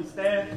stay.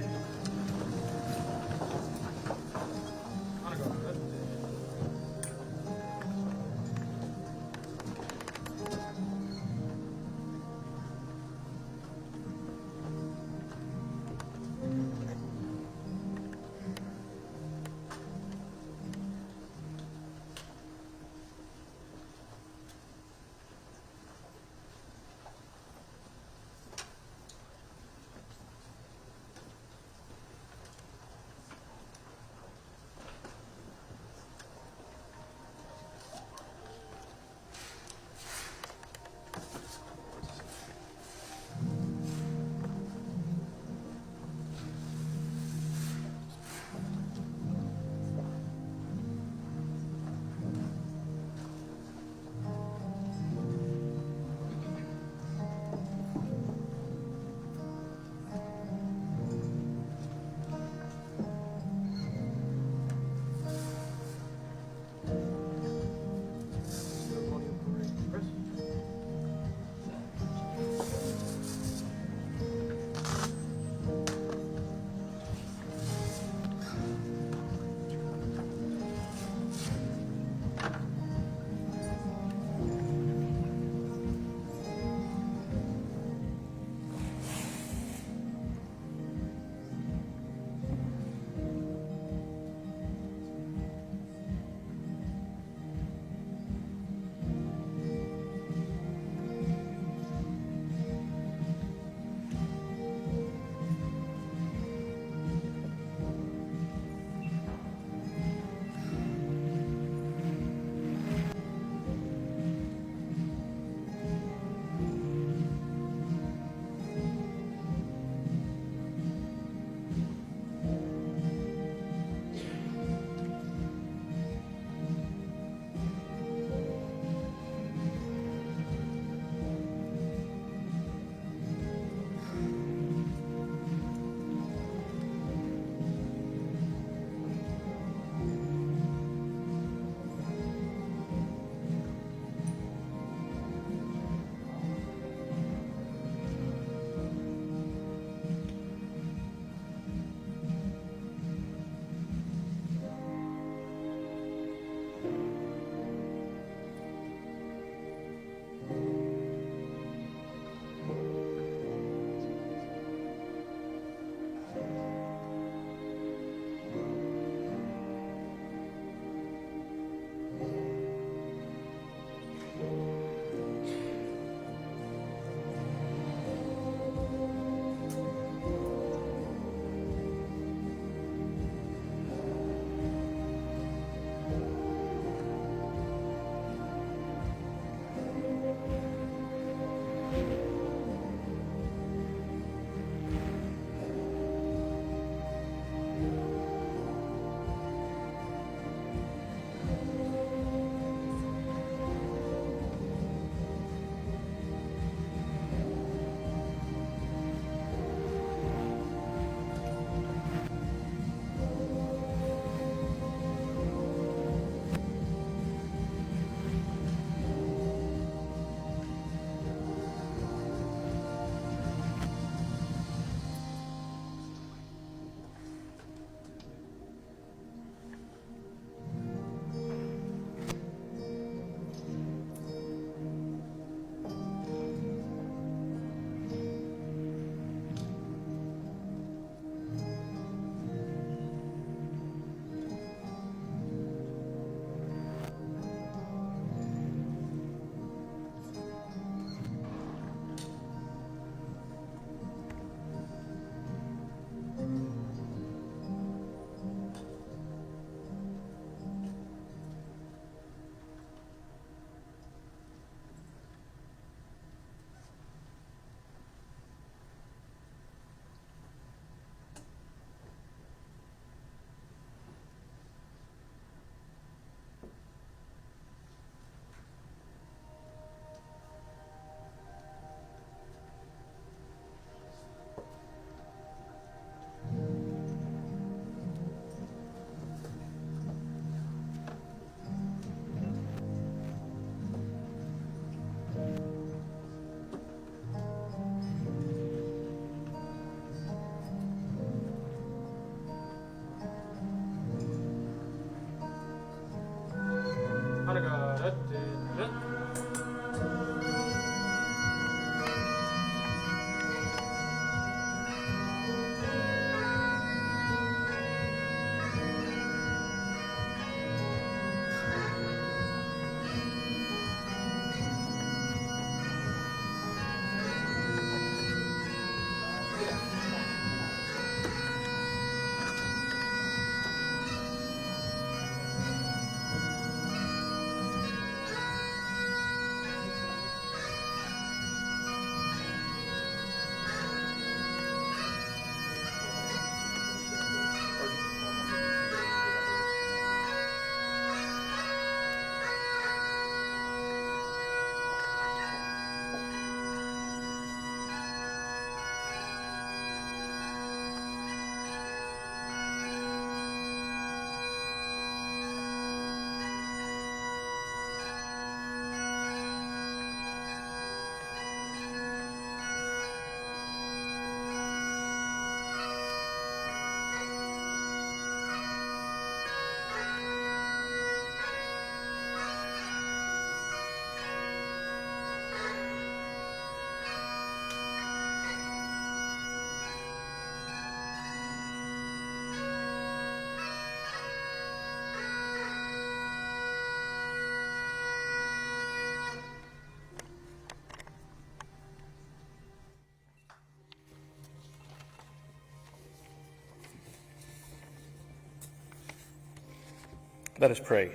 Let us pray.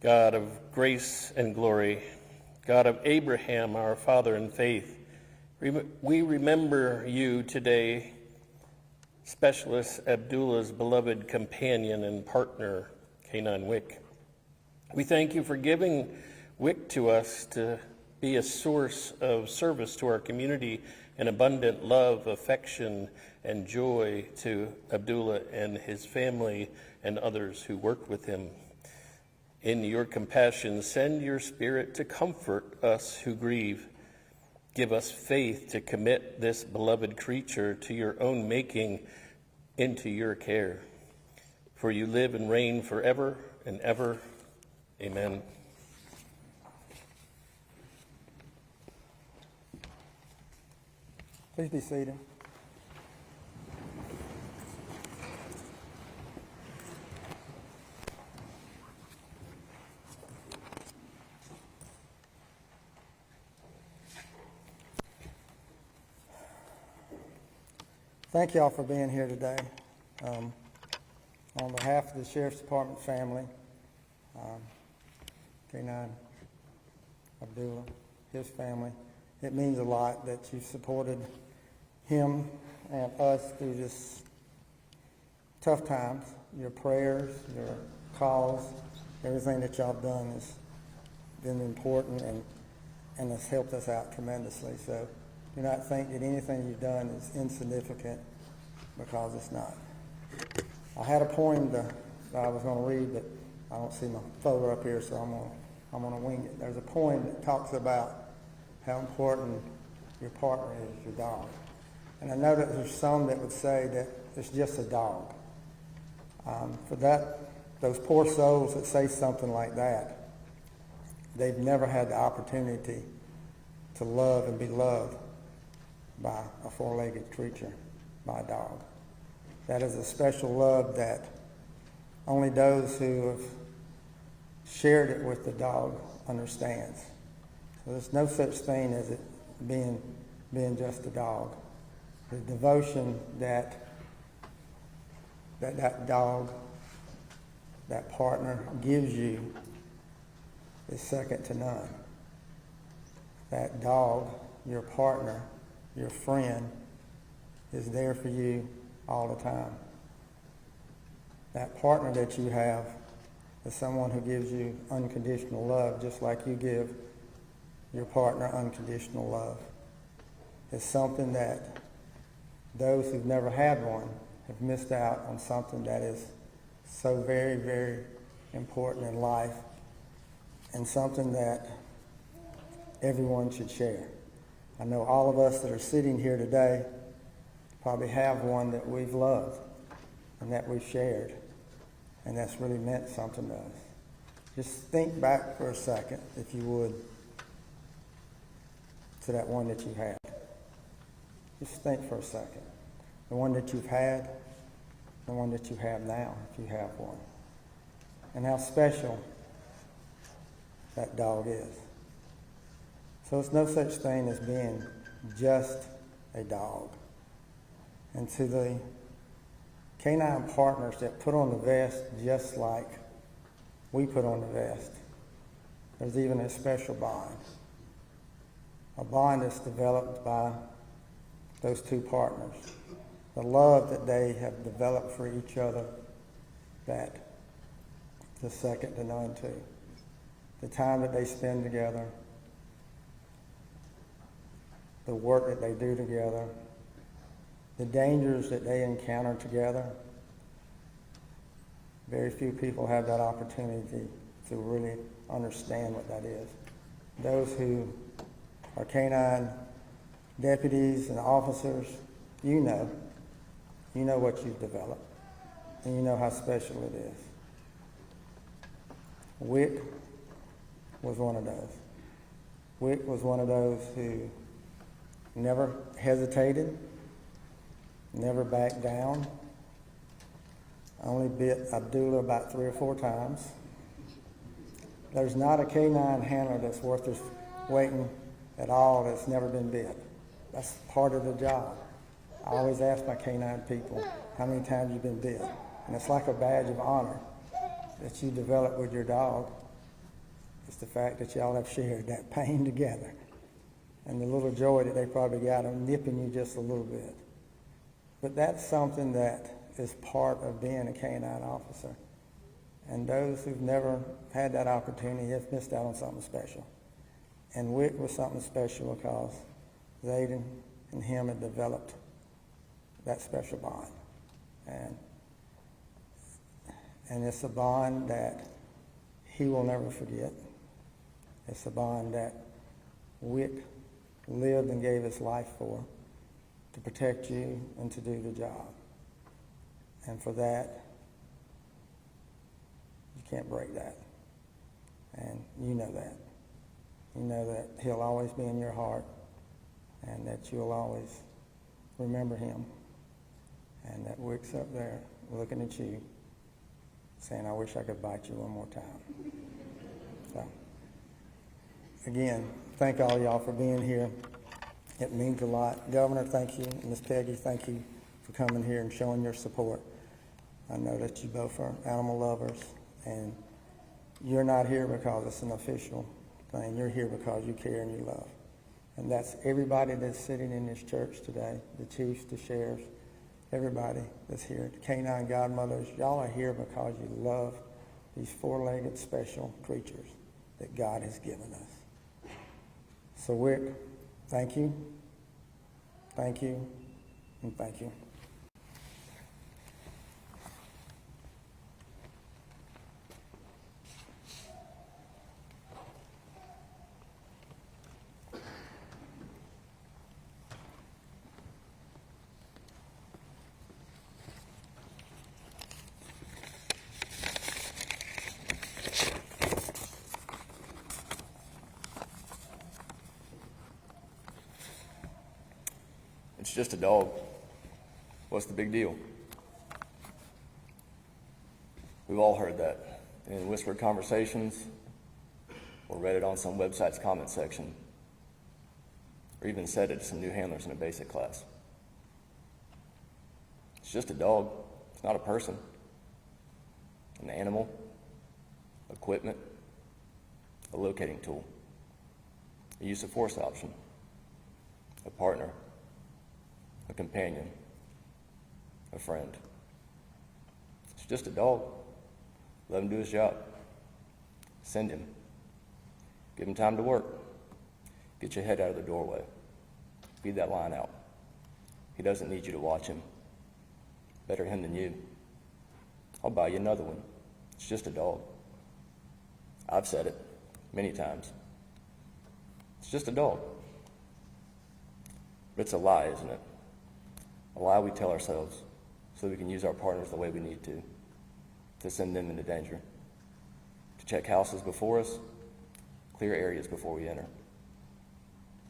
God of grace and glory, God of Abraham, our father in faith, we remember you today, Specialist Abdullah's beloved companion and partner, K9 Wick. We thank you for giving Wick to us to be a source of service to our community and abundant love, affection, and joy to Abdullah and his family and others who work with him. In your compassion, send your Spirit to comfort us who grieve. Give us faith to commit this beloved creature to your own making, into your care. For you live and reign forever and ever. Amen. Please be seated. Thank y'all for being here today. On behalf of the Sheriff's Department family, K9 Abdullah, his family, it means a lot that you've supported him and us through this tough times. Your prayers, your calls, everything that y'all have done has been important and has helped us out tremendously. So do not think that anything you've done is insignificant, because it's not. I had a poem that I was going to read, but I don't see my folder up here, so I'm going to wing it. There's a poem that talks about how important your partner is, your dog. And I know that there's some that would say that it's just a dog. For those poor souls that say something like that, they've never had the opportunity to love and be loved by a four-legged creature, by a dog. That is a special love that only those who have shared it with the dog understands. So there's no such thing as it being just a dog. The devotion that dog, that partner gives you is second to none. That dog, your partner, your friend, is there for you all the time. That partner that you have is someone who gives you unconditional love, just like you give your partner unconditional love. It's something that those who've never had one have missed out on, something that is so very, very important in life, and something that everyone should share. I know all of us that are sitting here today probably have one that we've loved and that we've shared, and that's really meant something to us. Just think back for a second, if you would, to that one that you had. Just think for a second. The one that you've had, the one that you have now, if you have one. And how special that dog is. So it's no such thing as being just a dog. And to the K9 partners that put on the vest just like we put on the vest, there's even a special bond. A bond that's developed by those two partners. The love that they have developed for each other, that is second to none too. The time that they spend together, the work that they do together, the dangers that they encounter together. Very few people have that opportunity to really understand what that is. Those who are K9 deputies and officers, you know what you've developed, and you know how special it is. Wick was one of those. Wick was one of those who never hesitated, never backed down. I only bit Abdullah about 3 or 4 times. There's not a K9 handler that's worth his weight at all that's never been bit. That's part of the job. I always ask my K9 people, how many times you've been bit? And it's like a badge of honor that you develop with your dog is the fact that y'all have shared that pain together and the little joy that they probably got of nipping you just a little bit. But that's something that is part of being a K9 officer. And those who've never had that opportunity have missed out on something special. And Wick was something special because Zayden and him had developed that special bond. And it's a bond that he will never forget. It's a bond that Wick lived and gave his life for, to protect you and to do the job. And for that, you can't break that. And you know that. You know that he'll always be in your heart and that you'll always remember him. And that Wick's up there looking at you saying, I wish I could bite you one more time. So, again, thank all y'all for being here. It means a lot. Governor, thank you. Ms. Peggy, thank you for coming here and showing your support. I know that you both are animal lovers, and you're not here because it's an official thing. You're here because you care and you love. And that's everybody that's sitting in this church today, the chiefs, the sheriffs, everybody that's here, the K9 godmothers. Y'all are here because you love these four-legged special creatures that God has given us. So Wick, thank you, and thank you. It's just a dog. What's the big deal? We've all heard that in whispered conversations or read it on some website's comment section or even said it to some new handlers in a basic class. It's just a dog. It's not a person. An animal, equipment, a locating tool, a use of force option, a partner, a companion, a friend. It's just a dog. Let him do his job. Send him. Give him time to work. Get your head out of the doorway. Feed that line out. He doesn't need you to watch him. Better him than you. I'll buy you another one. It's just a dog. I've said it many times. It's just a dog. But it's a lie, isn't it? A lie we tell ourselves so we can use our partners the way we need to send them into danger, to check houses before us, clear areas before we enter,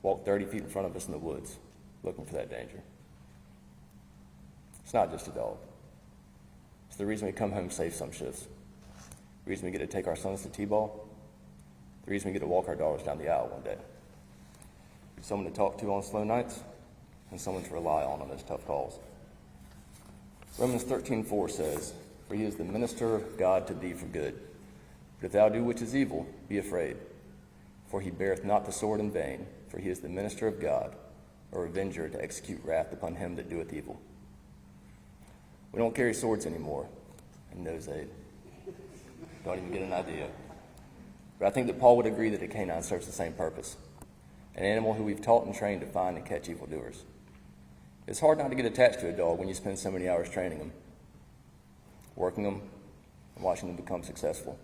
walk 30 feet in front of us in the woods looking for that danger. It's not just a dog. It's the reason we come home safe some shifts, the reason we get to take our sons to T-ball, the reason we get to walk our daughters down the aisle one day. Someone to talk to on slow nights, and someone to rely on those tough calls. Romans 13:4 says, For he is the minister of God to thee for good. But if thou do which is evil, be afraid. For he beareth not the sword in vain, for he is the minister of God, a revenger to execute wrath upon him that doeth evil. We don't carry swords anymore, and no Zaid. Don't even get an idea. But I think that Paul would agree that a canine serves the same purpose. An animal who we've taught and trained to find and catch evildoers. It's hard not to get attached to a dog when you spend so many hours training them, working them, and watching them become successful.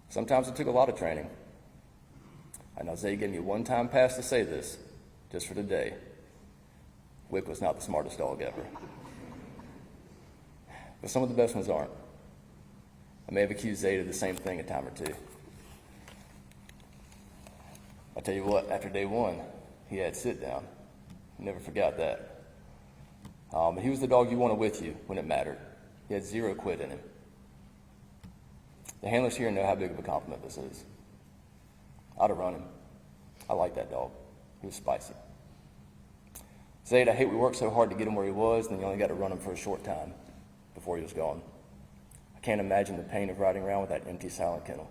Sometimes it took a lot of training. I know Zay gave me a one-time pass to say this, just for today. Wick was not the smartest dog ever. But some of the best ones aren't. I may have accused Zay of the same thing a time or two. I'll tell you what, after day one, he had sit down. Never forgot that. He was the dog you wanted with you when it mattered. He had zero quit in him. The handlers here know how big of a compliment this is. I'd have run him. I like that dog. He was spicy. Zayd, I hate we worked so hard to get him where he was, and then you only got to run him for a short time before he was gone. I can't imagine the pain of riding around with that empty, silent kennel.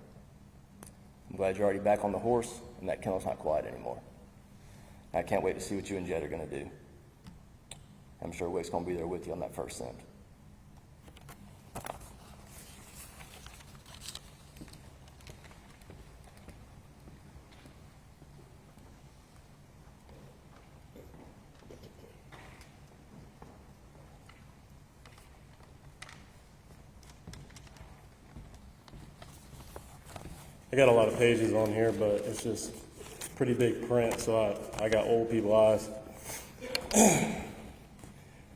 I'm glad you're already back on the horse, and that kennel's not quiet anymore. I can't wait to see what you and Jed are going to do. I'm sure Wick's going to be there with you on that first scent. I got a lot of pages on here, but it's just pretty big print, so I got old people eyes.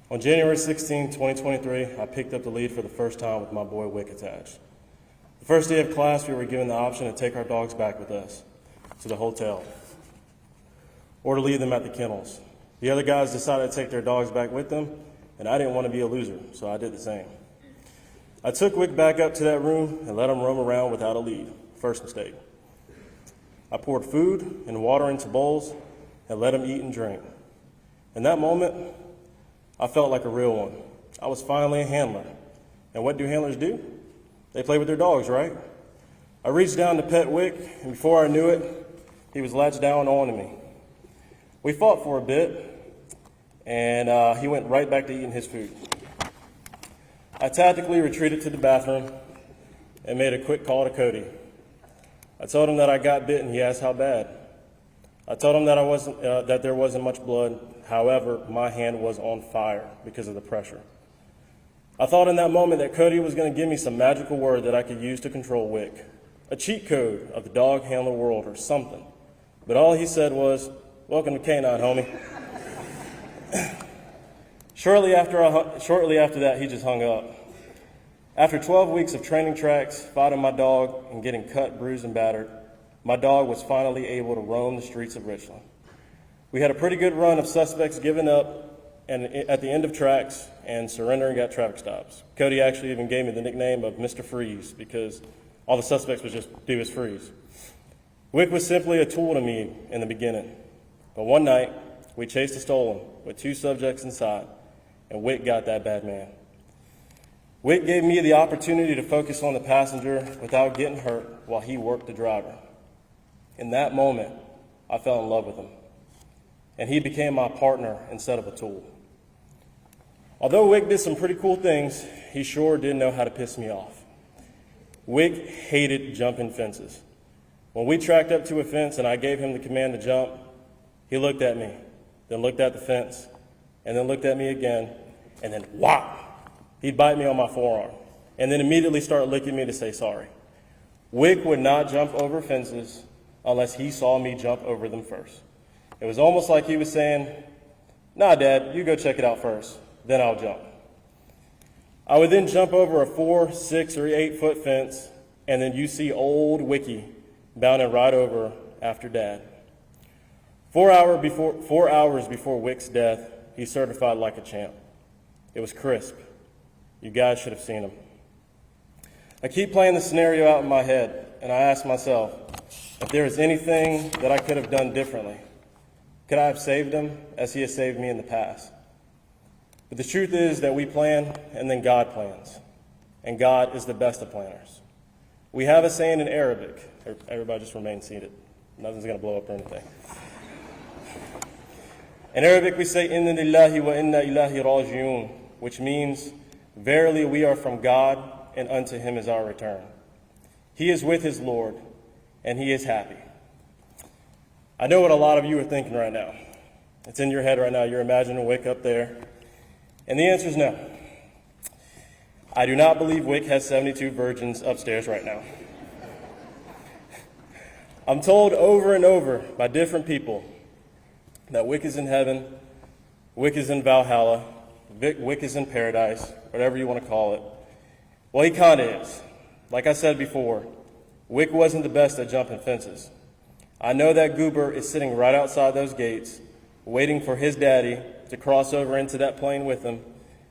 On January 16, 2023, I picked up the lead for the first time with my boy Wick attached. The first day of class, we were given the option to take our dogs back with us to the hotel or to leave them at the kennels. The other guys decided to take their dogs back with them, and I didn't want to be a loser, so I did the same. I took Wick back up to that room and let him roam around without a lead. First mistake. I poured food and water into bowls and let him eat and drink. In that moment, I felt like a real one. I was finally a handler. And what do handlers do? They play with their dogs, right? I reached down to pet Wick, and before I knew it, he was latched down onto me. We fought for a bit, and he went right back to eating his food. I tactically retreated to the bathroom and made a quick call to Cody. I told him that I got bitten. He asked how bad. I told him that that there wasn't much blood. However, my hand was on fire because of the pressure. I thought in that moment that Cody was going to give me some magical word that I could use to control Wick, a cheat code of the dog handler world or something. But all he said was, "Welcome to K9, homie." Shortly after that, he just hung up. After 12 weeks of training tracks, fighting my dog, and getting cut, bruised, and battered, my dog was finally able to roam the streets of Richland. We had a pretty good run of suspects giving up and at the end of tracks and surrendering at traffic stops. Cody actually even gave me the nickname of Mr. Freeze because all the suspects would just do is freeze. Wick was simply a tool to me in the beginning, but one night we chased a stolen with 2 subjects inside, and Wick got that bad man. Wick gave me the opportunity to focus on the passenger without getting hurt while he worked the driver. In that moment, I fell in love with him, and he became my partner instead of a tool. Although Wick did some pretty cool things, he sure did know how to piss me off. Wick hated jumping fences. When we tracked up to a fence and I gave him the command to jump, he looked at me, then looked at the fence, and then looked at me again, and then whop! He'd bite me on my forearm, and then immediately start licking me to say sorry. Wick would not jump over fences unless he saw me jump over them first. It was almost like he was saying, "Nah, Dad, you go check it out first, then I'll jump." I would then jump over a 4, 6, or 8-foot fence, and then you see old Wicky bounding right over after Dad. 4 hours before Wick's death, he certified like a champ. It was crisp. You guys should have seen him. I keep playing the scenario out in my head, and I ask myself, if there is anything that I could have done differently, could I have saved him as he has saved me in the past? But the truth is that we plan, and then God plans, and God is the best of planners. We have a saying in Arabic. Everybody just remain seated. Nothing's going to blow up or anything. In Arabic, we say, "Inna lillahi wa inna ilahi raji'un," which means, verily we are from God, and unto him is our return. He is with his Lord, and he is happy. I know what a lot of you are thinking right now. It's in your head right now. You're imagining Wick up there. And the answer is no. I do not believe Wick has 72 virgins upstairs right now. I'm told over and over by different people that Wick is in heaven, Wick is in Valhalla, Wick is in paradise, whatever you want to call it. Well, he kind of is. Like I said before, Wick wasn't the best at jumping fences. I know that goober is sitting right outside those gates, waiting for his daddy to cross over into that plane with him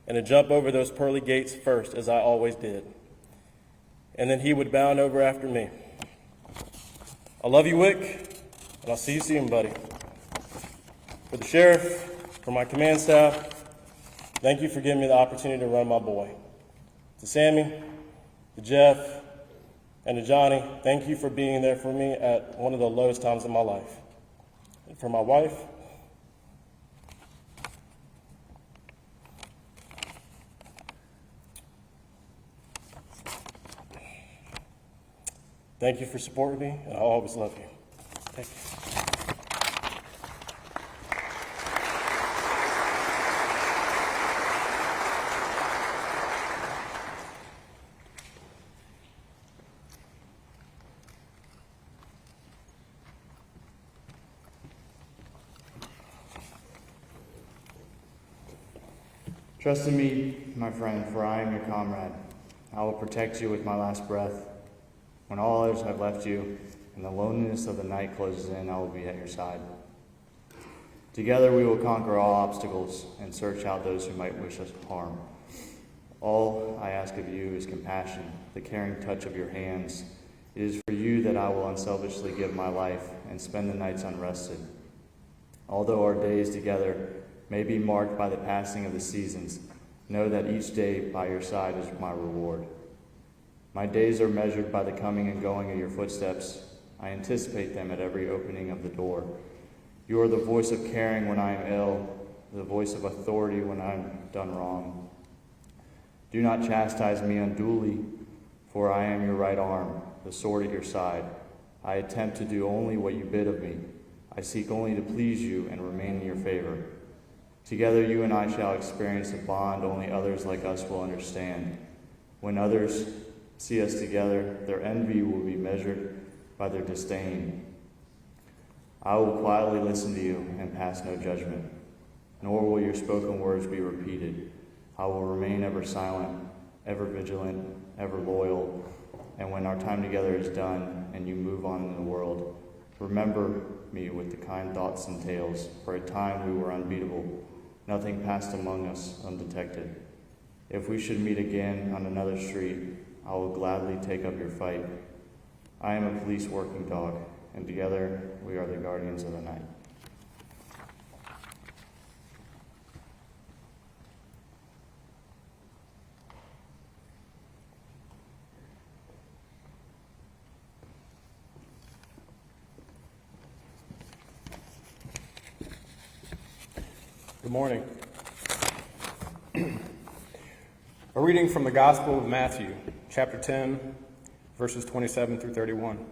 and to jump over those pearly gates first, as I always did. And then he would bound over after me. I love you, Wick, and I'll see you soon, buddy. For the sheriff, for my command staff, thank you for giving me the opportunity to run my boy. To Sammy, To Jeff and to Johnny, thank you for being there for me at one of the lowest times in my life. And for my wife, thank you for supporting me, and I'll always love you. Thank you. Trust in me, my friend, for I am your comrade. I will protect you with my last breath. When all others have left you and the loneliness of the night closes in, I will be at your side. Together we will conquer all obstacles and search out those who might wish us harm. All I ask of you is compassion, the caring touch of your hands. It is for you that I will unselfishly give my life and spend the nights unrested. Although our days together may be marked by the passing of the seasons, know that each day by your side is my reward. My days are measured by the coming and going of your footsteps. I anticipate them at every opening of the door. You are the voice of caring when I am ill, the voice of authority when I am done wrong. Do not chastise me unduly, for I am your right arm, the sword at your side. I attempt to do only what you bid of me. I seek only to please you and remain in your favor. Together you and I shall experience a bond only others like us will understand. When others see us together, their envy will be measured by their disdain. I will quietly listen to you and pass no judgment, nor will your spoken words be repeated. I will remain ever silent, ever vigilant, ever loyal, and when our time together is done and you move on in the world, remember me with the kind thoughts and tales. For a time we were unbeatable. Nothing passed among us undetected. If we should meet again on another street, I will gladly take up your fight. I am a police working dog, and together we are the guardians of the night. Good morning. A reading from the Gospel of Matthew, chapter 10, verses 27 through 31.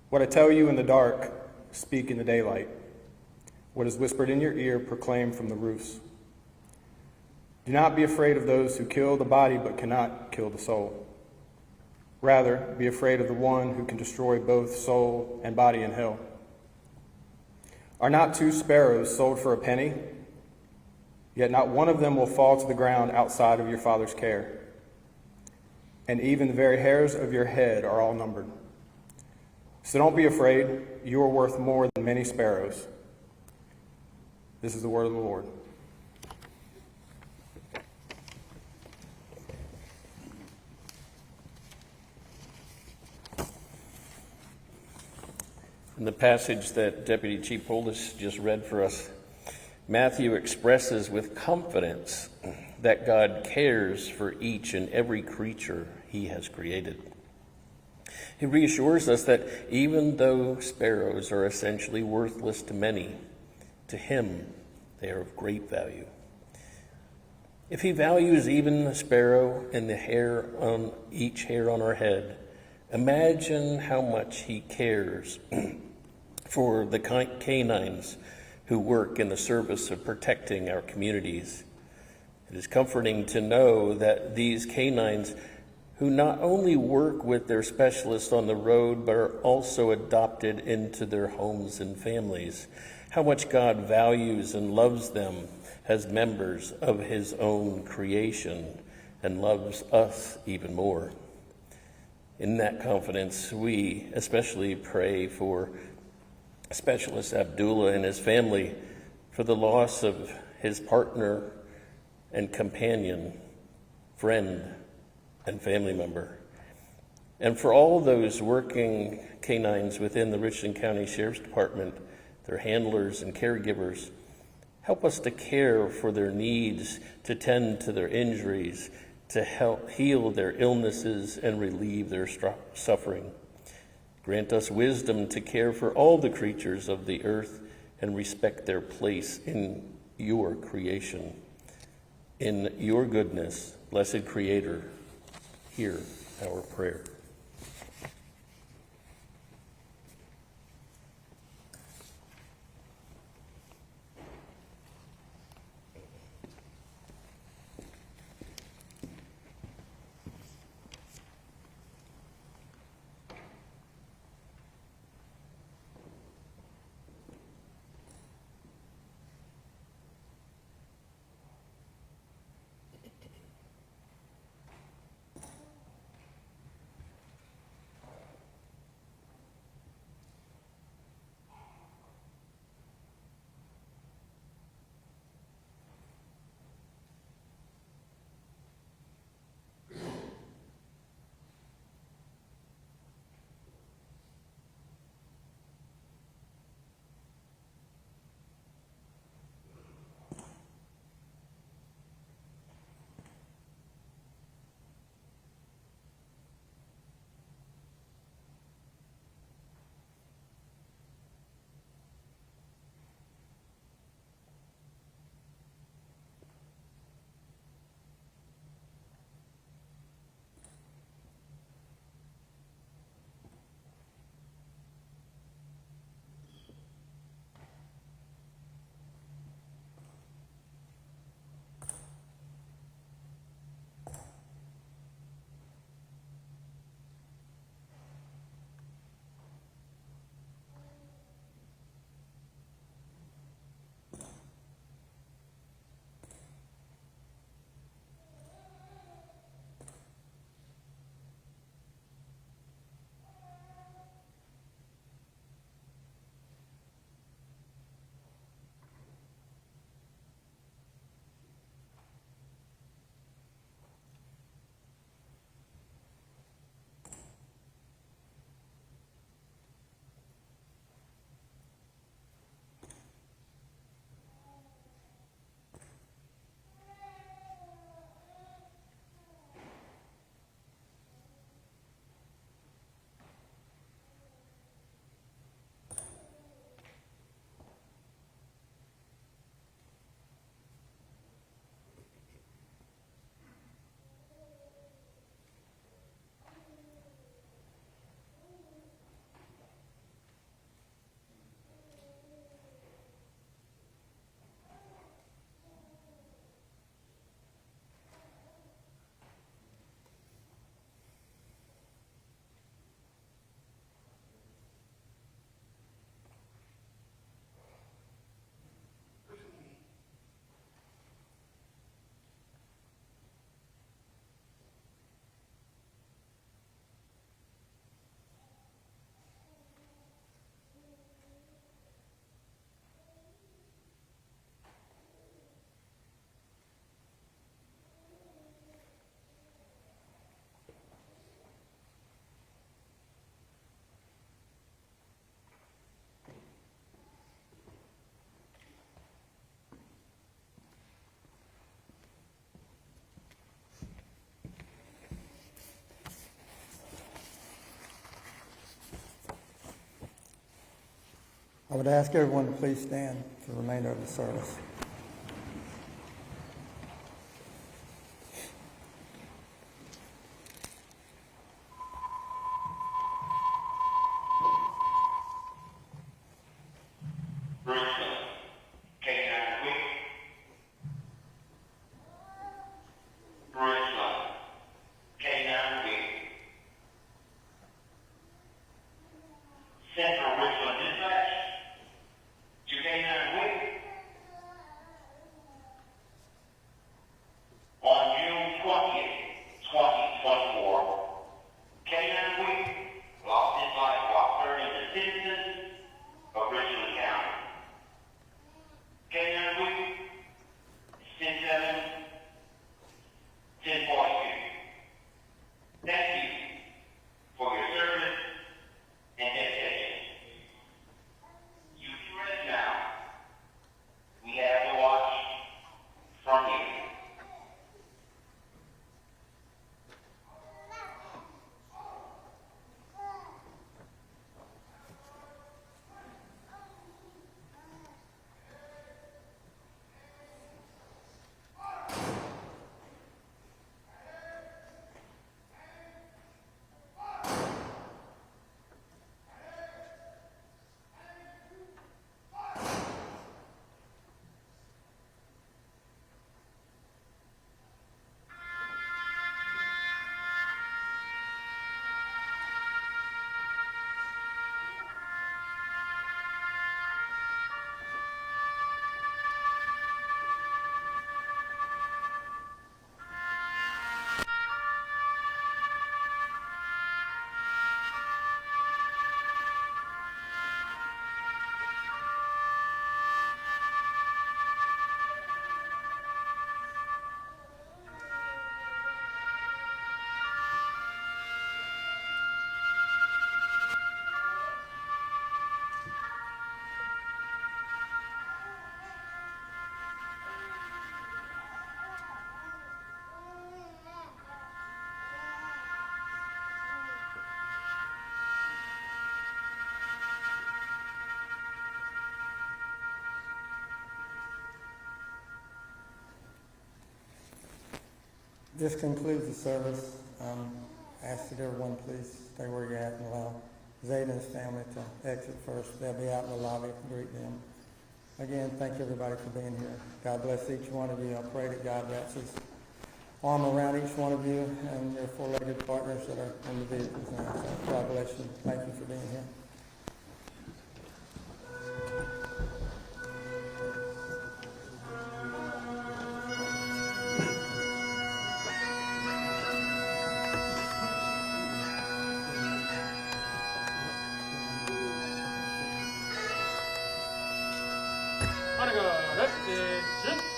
What I tell you in the dark, speak in the daylight. What is whispered in your ear, proclaim from the roofs. Do not be afraid of those who kill the body but cannot kill the soul. Rather, be afraid of the one who can destroy both soul and body in hell. Are not 2 sparrows sold for a penny? Yet not one of them will fall to the ground outside of your Father's care. And even the very hairs of your head are all numbered. So don't be afraid, you are worth more than many sparrows. This is the word of the Lord. In the passage that Deputy Chief Polis just read for us, Matthew expresses with confidence that God cares for each and every creature he has created. He reassures us that even though sparrows are essentially worthless to many, to him they are of great value. If he values even the sparrow and the hair on each hair on our head, imagine how much he cares for the K9s who work in the service of protecting our communities. It is comforting to know that these K9s who not only work with their specialists on the road, but are also adopted into their homes and families, how much God values and loves them as members of his own creation and loves us even more. In that confidence, we especially pray for Specialist Abdullah and his family for the loss of his partner and companion, friend, and family member. And for all those working canines within the Richland County Sheriff's Department, their handlers and caregivers, help us to care for their needs, to tend to their injuries, to help heal their illnesses and relieve their suffering. Grant us wisdom to care for all the creatures of the earth and respect their place in your creation. In your goodness, blessed Creator, hear our prayer. I would ask everyone to please stand for the remainder of the service. K9 Wick, K9 Wick, Central Richland Dispatch, to K9 Wick, This concludes the service. Ask that everyone please stay where you're at and allow Zayden and his family to exit first. They'll be out in the lobby to greet them. Again, thank everybody for being here. God bless each one of you. I pray that God wraps his arm around each one of you and your four-legged partners that are in the vehicles now. So God bless you. Thank you for being here. 하나가 넷, 넷, 넷.